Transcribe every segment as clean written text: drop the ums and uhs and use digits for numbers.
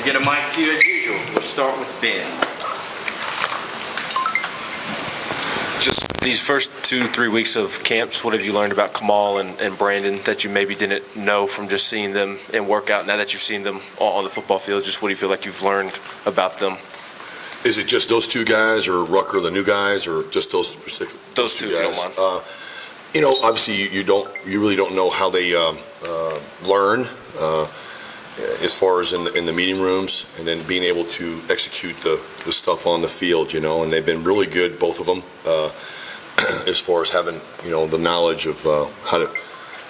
We'll get a mic to you as usual. We'll start with Ben. Just these first 2-3 weeks of camps, what have you learned about Kamal and Brandon that you maybe didn't know from just seeing them in workout? Now that you've seen them on the football field, just what do you feel like you've learned about them? Is it just those two guys, or Rucker, the new guys, or just those two guys? If you don't mind. Obviously you really don't know how they learn as far as in the meeting rooms, and then being able to execute the stuff on the field, and they've been really good, both of them, as far as having, the knowledge of how to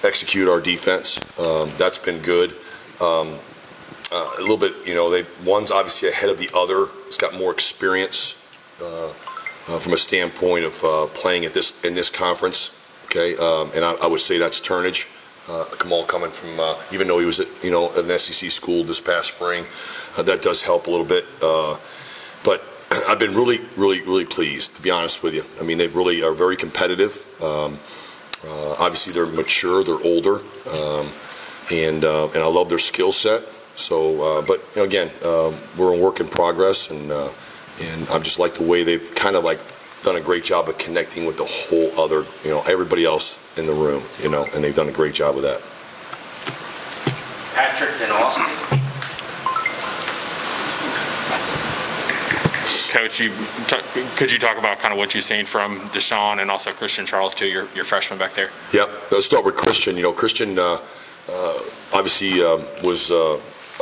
execute our defense. That's been good. A little bit, one's obviously ahead of the other. It's got more experience from a standpoint of playing in this conference. Okay, and I would say that's Turnage. Kamal coming from, even though he was at, an SEC school this past spring, that does help a little bit. But I've been really, really, really pleased, to be honest with you. I mean, they really are very competitive. Obviously, they're mature, they're older, and I love their skill set. So, but again, we're a work in progress, and I just like the way they've kind of done a great job of connecting with the whole other, everybody else in the room, and they've done a great job with that. Patrick and Austin. Coach, could you talk about kind of what you've seen from Deshaun and also Christian Charles too, your freshman back there? Yep. Let's start with Christian. Christian obviously was a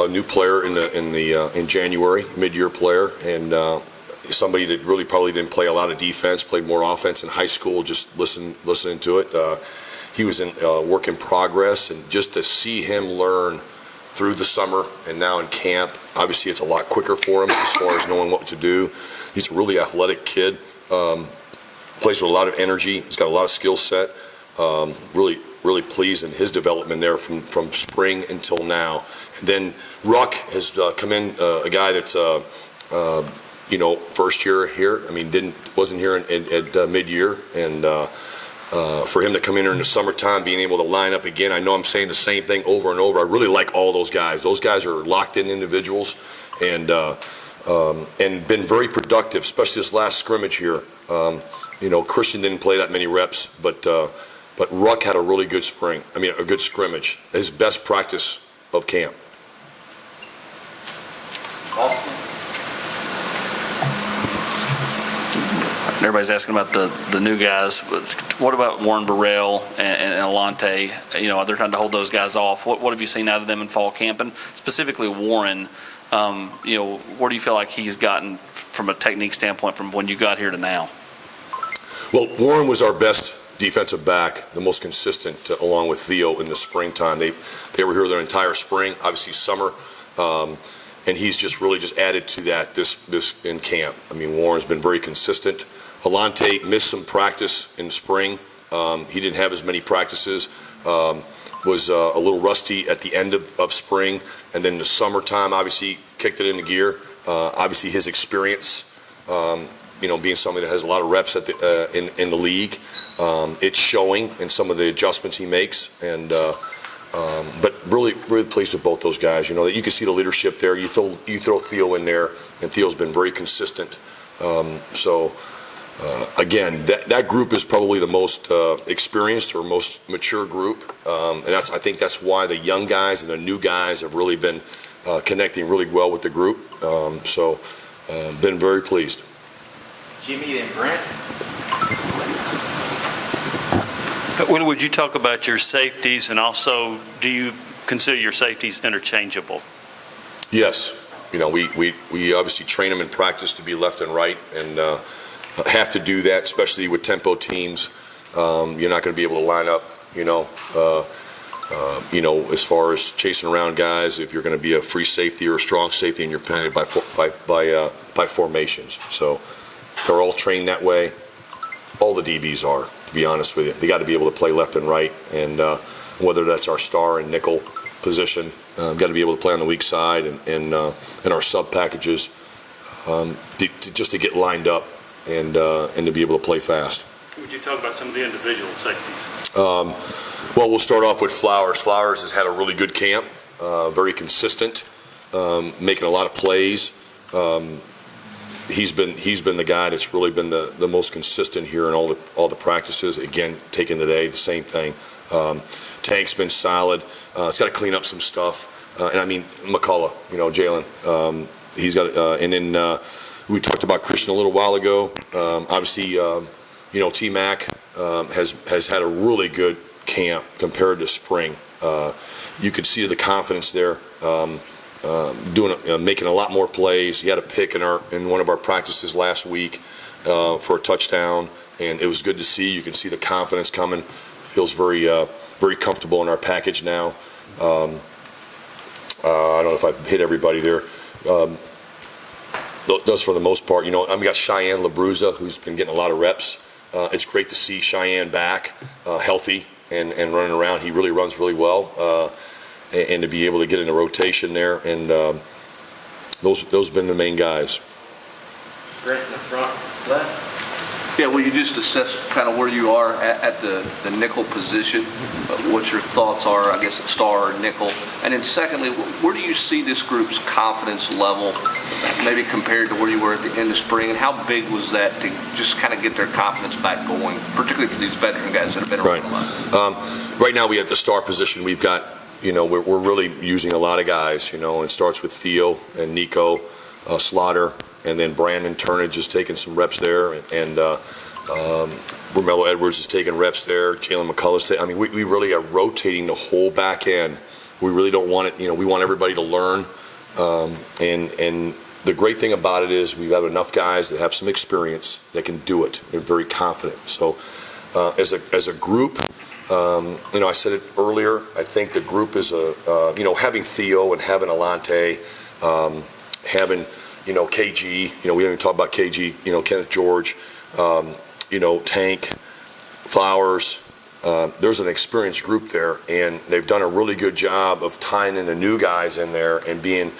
new player in January, mid-year player, and somebody that really probably didn't play a lot of defense, played more offense in high school, just listening to it. He was in work in progress, and just to see him learn through the summer and now in camp, obviously it's a lot quicker for him as far as knowing what to do. He's a really athletic kid, plays with a lot of energy. He's got a lot of skill set. Really, really pleased in his development there from spring until now. And then Ruck has come in, a guy that's first year here. I mean, wasn't here at mid-year, and for him to come in here in the summertime, being able to line up again. I know I'm saying the same thing over and over. I really like all those guys. Those guys are locked-in individuals, and been very productive, especially this last scrimmage here. Christian didn't play that many reps, but Ruck had a really good spring. I mean, a good scrimmage. His best practice of camp. Austin. Everybody's asking about the new guys. What about Warren Burrell and Alante? They're trying to hold those guys off. What have you seen out of them in fall camp? And specifically Warren, where do you feel like he's gotten from a technique standpoint from when you got here to now? Well, Warren was our best defensive back, the most consistent, along with Theo in the springtime. They were here their entire spring, obviously summer, and he's just really added to that this in camp. I mean, Warren's been very consistent. Alante missed some practice in spring. He didn't have as many practices. Was a little rusty at the end of spring, and then the summertime obviously kicked it into gear. Obviously his experience, being somebody that has a lot of reps in the league, it's showing in some of the adjustments he makes, and but really pleased with both those guys. That you can see the leadership there. You throw Theo in there, and Theo's been very consistent. Again, that group is probably the most experienced or most mature group, and I think that's why the young guys and the new guys have really been connecting really well with the group. Been very pleased. Jimmy and Brent. Willie, would you talk about your safeties, and also do you consider your safeties interchangeable? Yes. We obviously train them in practice to be left and right, and have to do that, especially with tempo teams. You're not going to be able to line up, as far as chasing around guys if you're going to be a free safety or a strong safety, and you're penalized by formations. So they're all trained that way. All the DBs are, to be honest with you. They got to be able to play left and right, and whether that's our star and nickel position, got to be able to play on the weak side and our sub packages, just to get lined up and to be able to play fast. Would you talk about some of the individual safeties? Well, we'll start off with Flowers. Flowers has had a really good camp, very consistent. making a lot of plays. He's been the guy that's really been the most consistent here in all the practices. Again, taking the day, the same thing. Tank's been solid. It's got to clean up some stuff. And I mean, McCullough, Jalen, he's got, and then we talked about Christian a little while ago. Obviously, T-Mac has had a really good camp compared to spring. You could see the confidence there, making a lot more plays. He had a pick in one of our practices last week for a touchdown, and it was good to see. You can see the confidence coming. Feels very comfortable in our package now. I don't know if I've hit everybody there. Those for the most part. We got Cheyenne LaBruza, who's been getting a lot of reps. It's great to see Cheyenne back, healthy and running around. He really runs really well, and to be able to get in a rotation there, and those have been the main guys. Brent in the front left. Yeah, well, you just assess kind of where you are at the nickel position, what your thoughts are, I guess, at star or nickel. And then secondly, where do you see this group's confidence level, maybe compared to where you were at the end of spring, and how big was that to just kind of get their confidence back going, particularly for these veteran guys that have been around a lot? Right now, we at the star position, we've got, we're really using a lot of guys, and it starts with Theo and Nico, Slaughter, and then Brandon Turnage is taking some reps there, and Romello Edwards is taking reps there. Jalen McCullough's I mean, we really are rotating the whole back end. We really don't want it, we want everybody to learn. And the great thing about it is we have enough guys that have some experience that can do it. They're very confident. So as a group, I said it earlier, I think the group is having Theo and having Alante, having KG, we haven't even talked about KG, Kenneth George, Tank, Flowers. There's an experienced group there, and they've done a really good job of tying in the new guys in there and being,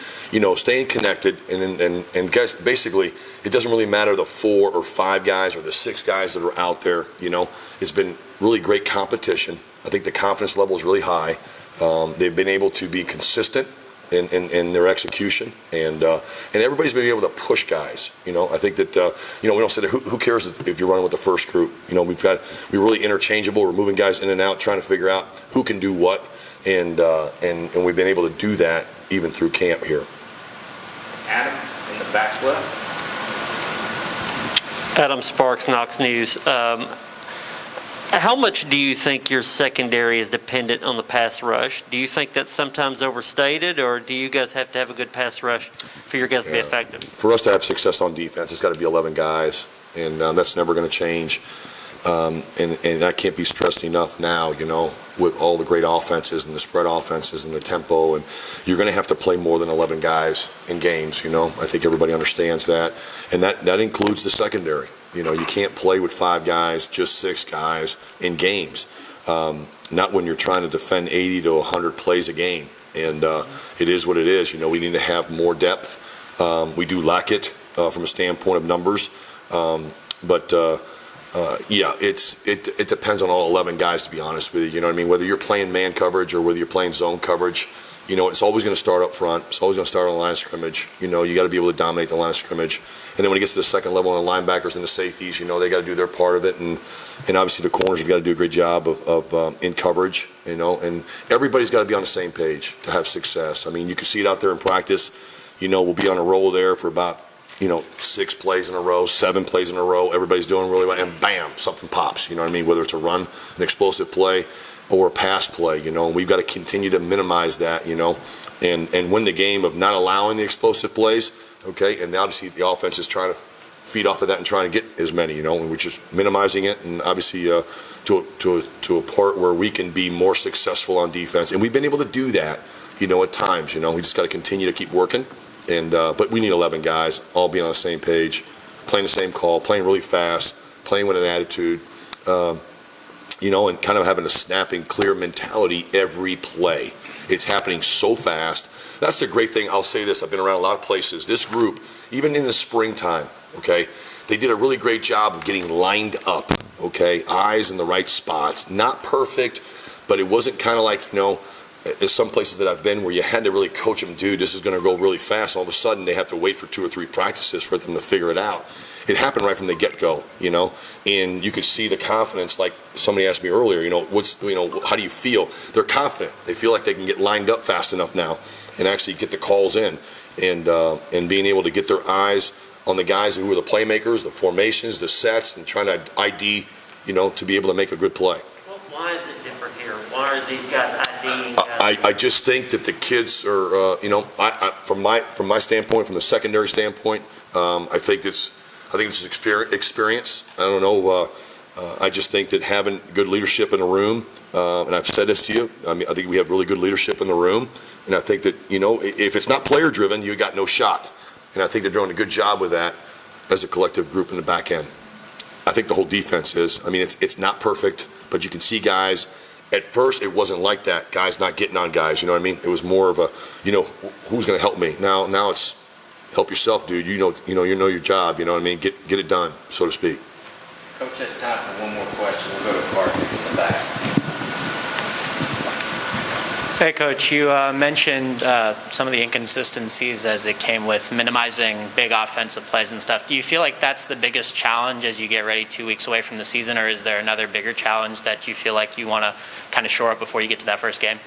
staying connected. And guys, basically, it doesn't really matter the 4 or 5 guys or the 6 guys that are out there. It's been really great competition. I think the confidence level is really high. They've been able to be consistent in their execution, and everybody's been able to push guys. I think that we don't say that who cares if you're running with the first group. We're really interchangeable. We're moving guys in and out, trying to figure out who can do what, and we've been able to do that even through camp here. Adam in the back left. Adam Sparks, Knox News. How much do you think your secondary is dependent on the pass rush? Do you think that's sometimes overstated, or do you guys have to have a good pass rush for your guys to be effective? For us to have success on defense, it's got to be 11 guys, and that's never going to change. And that can't be stressed enough now, with all the great offenses and the spread offenses and the tempo, and you're going to have to play more than 11 guys in games. I think everybody understands that, and that includes the secondary. You can't play with 5 guys, just 6 guys in games. Not when you're trying to defend 80 to 100 plays a game. And it is what it is. We need to have more depth. We do lack it from a standpoint of numbers. But it depends on all 11 guys, to be honest with you. You know what I mean? Whether you're playing man coverage or whether you're playing zone coverage, it's always going to start up front. It's always going to start on the line of scrimmage. You got to be able to dominate the line of scrimmage. And then when it gets to the second level on the linebackers and the safeties, they got to do their part of it. And obviously the corners have got to do a great job of in coverage, and everybody's got to be on the same page to have success. I mean, you can see it out there in practice. We'll be on a roll there for about, 6 plays in a row, 7 plays in a row. Everybody's doing really well, and bam, something pops. You know what I mean? Whether it's a run, an explosive play, or a pass play, and we've got to continue to minimize that, and win the game of not allowing the explosive plays, okay? And obviously the offense is trying to feed off of that and trying to get as many, and we're just minimizing it, and obviously to a part where we can be more successful on defense, and we've been able to do that, at times. We just got to continue to keep working, and but we need 11 guys all being on the same page, playing the same call, playing really fast, playing with an attitude. And kind of having a snapping, clear mentality every play. It's happening so fast. That's the great thing. I'll say this. I've been around a lot of places. This group, even in the springtime, okay, they did a really great job of getting lined up, okay, eyes in the right spots. Not perfect, but it wasn't kind of like, there's some places that I've been where you had to really coach them, dude, this is going to go really fast. All of a sudden, they have to wait for 2 or 3 practices for them to figure it out. It happened right from the get-go, and you could see the confidence. Like somebody asked me earlier, how do you feel? They're confident. They feel like they can get lined up fast enough now and actually get the calls in, and being able to get their eyes on the guys who are the playmakers, the formations, the sets, and trying to ID, to be able to make a good play. Why is it different here? Why are these guys IDing? I just think that the kids are, from my standpoint, from the secondary standpoint, I think it's experience. I don't know. I just think that having good leadership in a room, and I've said this to you, I think we have really good leadership in the room, and I think that, if it's not player driven, you got no shot. And I think they're doing a good job with that as a collective group in the back end. I think the whole defense is. It's not perfect, but you can see guys. At first, it wasn't like that. Guys not getting on guys. You know what I mean? It was more of a, who's going to help me? Now it's help yourself, dude. You know your job. You know what I mean? Get it done, so to speak. Coach has time for one more question. We'll go to Carter in the back. Hey, Coach, you mentioned some of the inconsistencies as it came with minimizing big offensive plays and stuff. Do you feel like that's the biggest challenge as you get ready 2 weeks away from the season, or is there another bigger challenge that you feel like you want to kind of shore up before you get to that first game?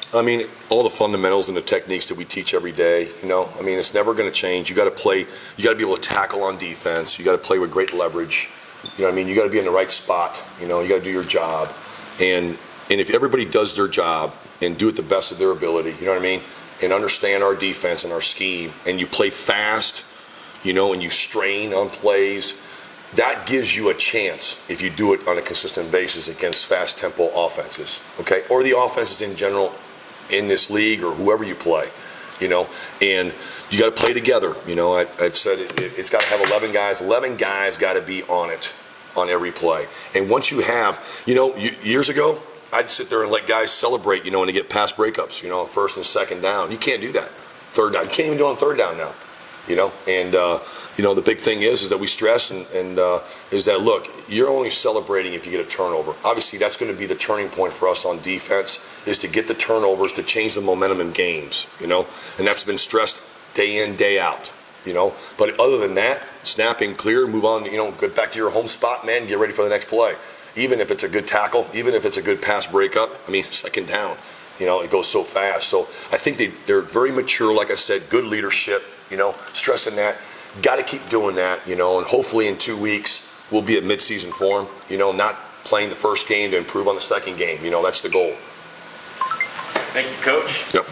All the fundamentals and the techniques that we teach every day, it's never going to change. You got to play, you got to be able to tackle on defense. You got to play with great leverage. You got to be in the right spot. You got to do your job. And if everybody does their job and do it the best of their ability, and understand our defense and our scheme, and you play fast, and you strain on plays, that gives you a chance if you do it on a consistent basis against fast tempo offenses, okay? Or the offenses in general in this league, or whoever you play, and you got to play together. I've said it's got to have 11 guys. 11 guys got to be on it on every play. And once you have, years ago, I'd sit there and let guys celebrate, and to get pass breakups, first and second down. You can't do that. Third down. You can't even do it on third down now, And, the big thing is that we stress and is that, look, you're only celebrating if you get a turnover. Obviously, that's going to be the turning point for us on defense, is to get the turnovers to change the momentum in games, And that's been stressed day in, day out, But other than that, snapping clear, move on, get back to your home spot, man, get ready for the next play. Even if it's a good tackle, even if it's a good pass breakup, second down, it goes so fast. So I think they're very mature, like I said, good leadership, stressing that. Got to keep doing that, and hopefully in 2 weeks we'll be at midseason form, not playing the first game to improve on the second game. That's the goal. Thank you, Coach. Yep.